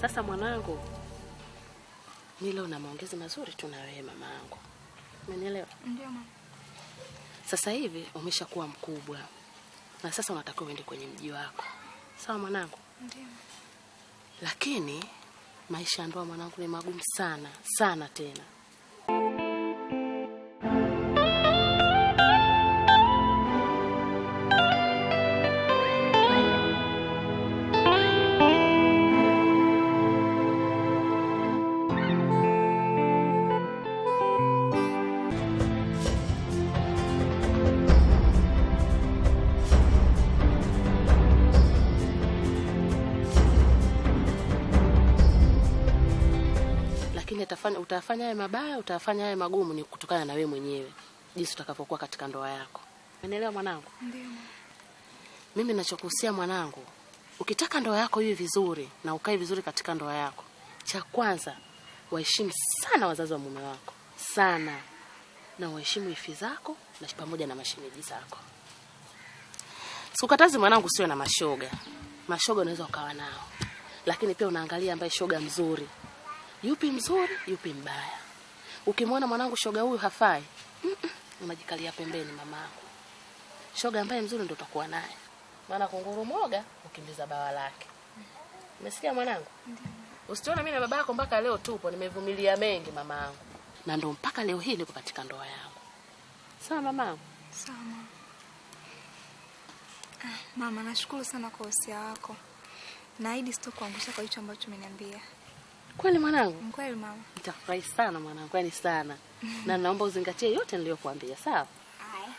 Sasa mwanangu, mimi leo na maongezi mazuri tu na wewe mamangu. Umenielewa? Ndio mama. Sasa hivi umeshakuwa mkubwa. Na sasa unatakiwa uende kwenye mji wako. Sawa mwanangu? Ndio. Lakini maisha ya ndoa mwanangu ni magumu sana, sana tena. Utafanya haya mabaya, utafanya haya magumu ni kutokana na wewe mwenyewe. Jinsi utakavyokuwa katika ndoa yako. Umeelewa mwanangu? Ndio. Mimi ninachokuhusia mwanangu, ukitaka ndoa yako iwe vizuri na ukae vizuri katika ndoa yako, cha kwanza waheshimu sana wazazi wa mume wako. Sana. Na waheshimu ifi zako na pamoja na mashemeji zako. Sikukatazi mwanangu usiwe na mashoga. Mashoga unaweza ukawa nao. Lakini pia unaangalia ambaye shoga mzuri. Yupi mzuri, yupi mbaya. Ukimwona mwanangu shoga huyu hafai, unajikalia pembeni mamangu. Shoga ambaye mzuri ndio utakuwa naye. Maana kunguru moga ukimbiza bawa lake. Umesikia mwanangu? Ndio. Usione mimi na baba yako mpaka leo tupo, nimevumilia mengi mamangu. Na ndio mpaka leo hii niko katika ndoa yangu. Sawa mamangu? Sawa. Mama, nashukuru sana kwa usia wako. Naahidi sitokuangusha kwa hicho ambacho umeniambia. Kweli mwanangu? Kweli mama. Nitafurahi sana mwanangu, kwani sana. Na naomba uzingatie yote niliyokuambia, sawa? Haya.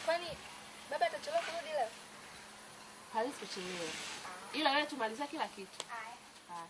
Kwani baba atachelewa kurudi leo? Hawezi kuchelewa. Ila wewe tumaliza kila kitu. Haya.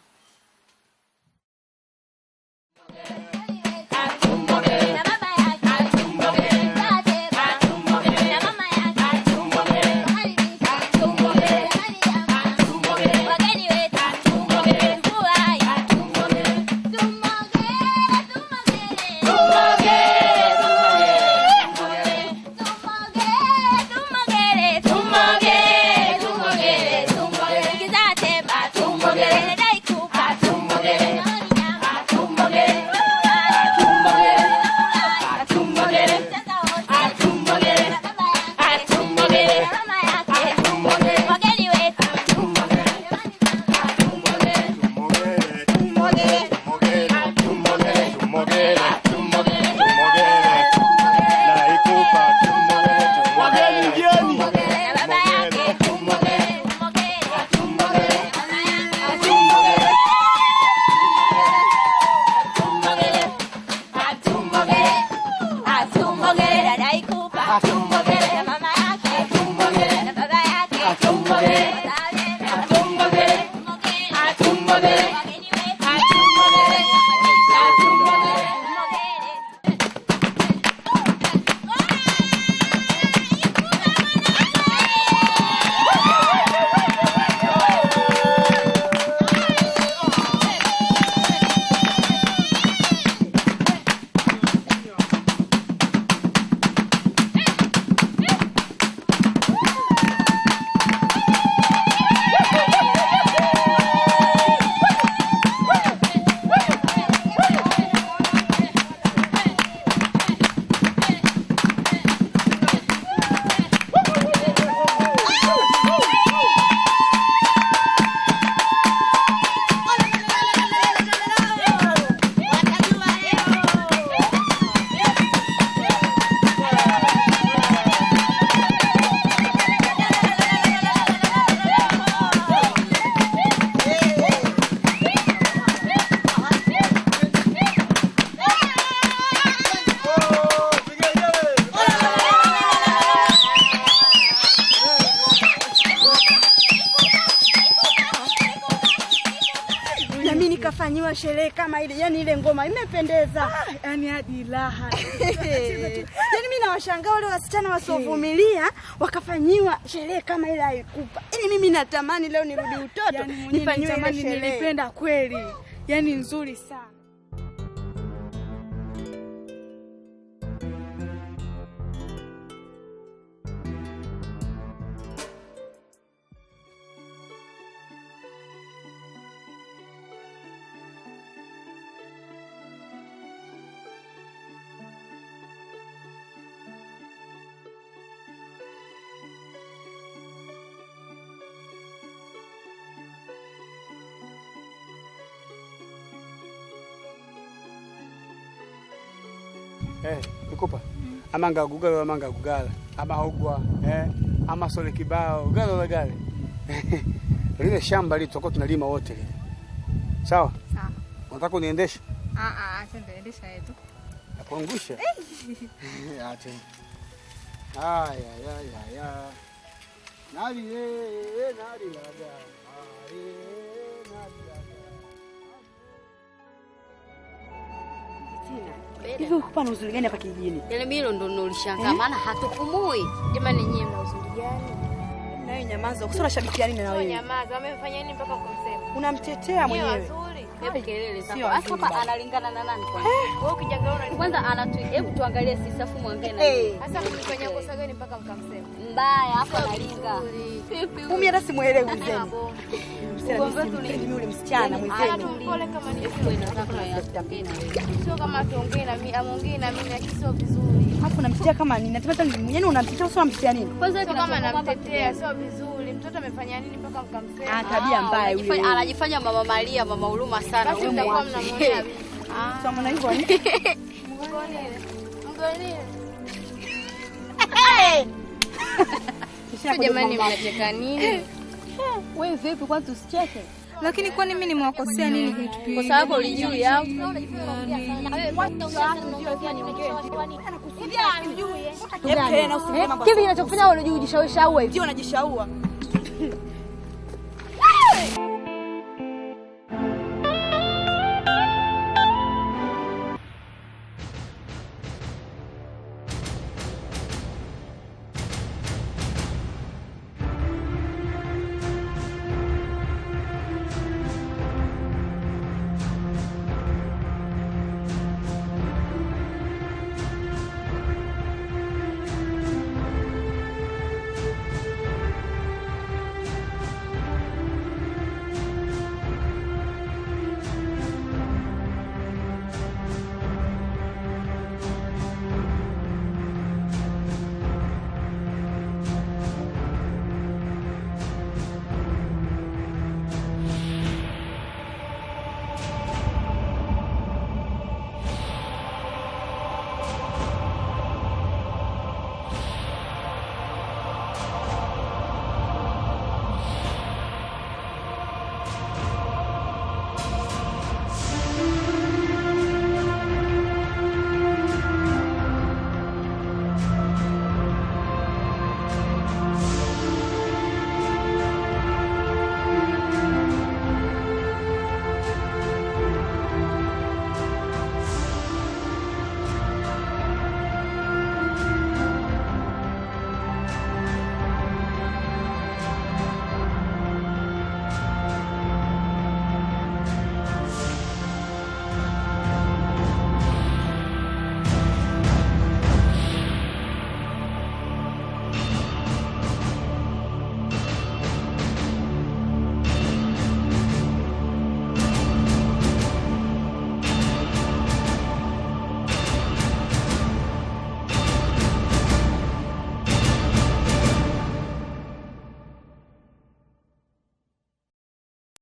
Kafanyiwa sherehe kama ile, yani ile ngoma imependeza. Yani hadi raha. Yani mimi nawashangaa wale wasichana wasiovumilia wakafanyiwa sherehe kama ile haikupa. Yani mimi natamani leo nirudi utoto, yani nifanyiwe ile sherehe. Nilipenda kweli. Yani nzuri sana. nikupa. Amanga gugala amanga gugala. Ama hogwa, ama sole kibao, gala gale. Lile shamba lile tutakuwa tunalima wote lile. Sawa? Sawa. Unataka uniendeshe? Acha niendesha yetu. Nakuangusha. Acha. Ya. Nali laga. Hivi ukupa na uzuri gani hapa kijijini? Yaani mimi ndo nilishangaa maana hatupumui. Jamani nyinyi mna uzuri gani? Na wewe nyamaza, ukisema shabiki nini na wewe? Nyamaza, wamefanya nini mpaka ukamsema? Unamtetea mwenyewe. Hebu kelele Sio sasa. Hasa hapa analingana na nani kwanza? Wewe ukijangaona Kwanza hebu tuangalie sisi afu muangalie na Eh. hasa mlifanya kosa gani mpaka mkamsema? mbaya hapo analinga. Mimi hata simuelewi mzee. Ugombe wetu ni Yule msichana mwenzenu. Pole kama ni tunayatapenda. sio kama tuongee na mimi, amuongee na mimi akisio vizuri. Alafu namtetea kama nini? Natamata yaani unamtetea sio unamtetea nini? Kwanza Sio kama namtetea, sio vizuri. Mtoto amefanya nini mpaka mkamsema? Ah, tabia mbaya yule. Anajifanya mama Maria, mama huruma sana. Basi mtakuwa mnamuonea. Sio mwana hivyo ni. Mgonile. Jamani mnacheka nini? Wewe vipi kwanza tusicheke? Lakini kwani mimi nimewakosea nini kitu? Kwa sababu ulijui au? Tena usikie mambo. Kivi kinachokufanya unajui ujishawisha au hivi? Ndio unajishaua.